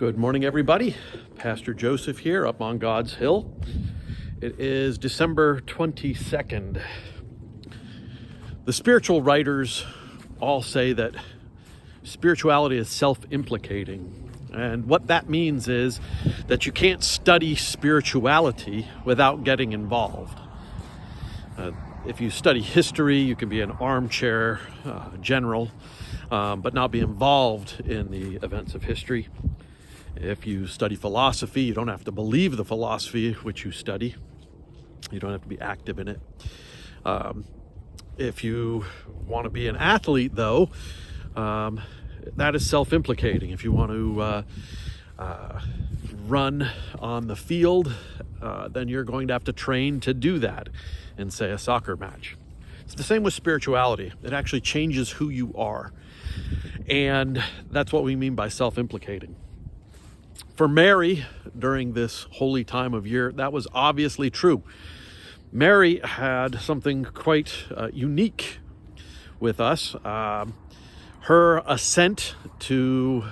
Good morning, everybody. Pastor Joseph here up on God's Hill. It is December 22nd. The spiritual writers all say that spirituality is self-implicating. And what that means is that you can't study spirituality without getting involved. If you study history, you can be an armchair general, but not be involved in the events of history. If you study philosophy, you don't have to believe the philosophy which you study. You don't have to be active in it. If you want to be an athlete, though, that is self-implicating. If you want to run on the field, then you're going to have to train to do that in, say, a soccer match. It's the same with spirituality. It actually changes who you are. And that's what we mean by self-implicating. For Mary, during this holy time of year, that was obviously true. Mary had something quite unique with us. Her assent to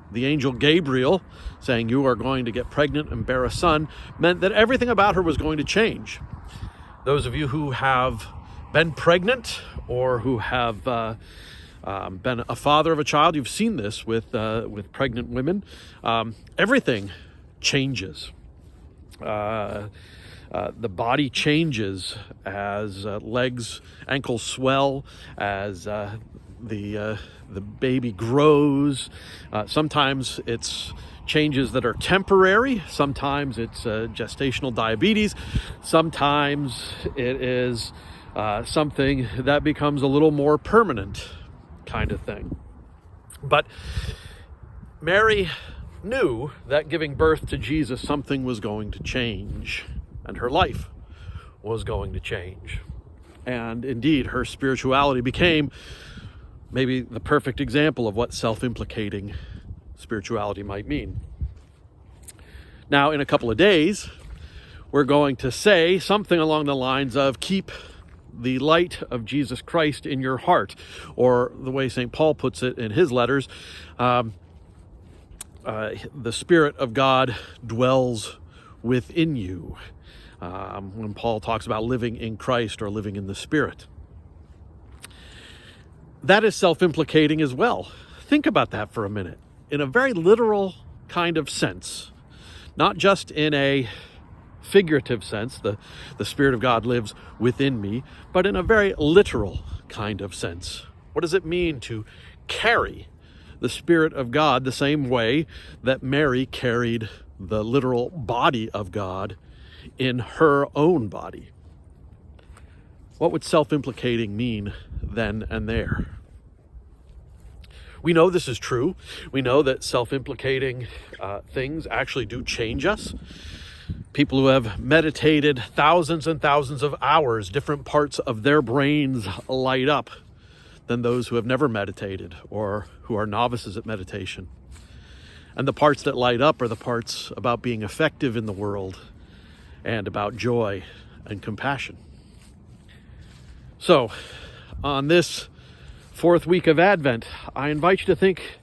the angel Gabriel saying, "You are going to get pregnant and bear a son," meant that everything about her was going to change. Those of you who have been pregnant or who have been a father of a child, you've seen this with pregnant women. Everything changes. The body changes as ankles swell, as the baby grows. Sometimes it's changes that are temporary. Sometimes it's gestational diabetes. Sometimes it is something that becomes a little more permanent kind of thing. But Mary knew that giving birth to Jesus, something was going to change, and her life was going to change. And indeed, her spirituality became maybe the perfect example of what self-implicating spirituality might mean. Now, in a couple of days, we're going to say something along the lines of, keep the light of Jesus Christ in your heart, or the way St. Paul puts it in his letters, the Spirit of God dwells within you, when Paul talks about living in Christ or living in the Spirit. That is self-implicating as well. Think about that for a minute. In a very literal kind of sense, not just in a figurative sense, the Spirit of God lives within me, but in a very literal kind of sense. What does it mean to carry the Spirit of God the same way that Mary carried the literal body of God in her own body? What would self-implicating mean then and there? We know this is true. We know that self-implicating things actually do change us. People who have meditated thousands and thousands of hours, different parts of their brains light up than those who have never meditated or who are novices at meditation. And the parts that light up are the parts about being effective in the world and about joy and compassion. So, on this fourth week of Advent, I invite you to think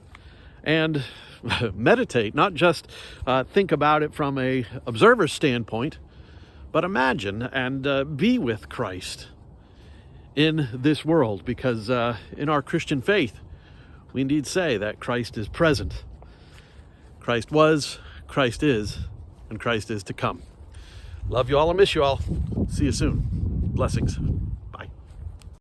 and meditate, not just think about it from a observer's standpoint, but imagine and be with Christ in this world, because in our Christian faith, we indeed say that Christ is present. Christ was, Christ is, and Christ is to come. Love you all and miss you all. See you soon. Blessings.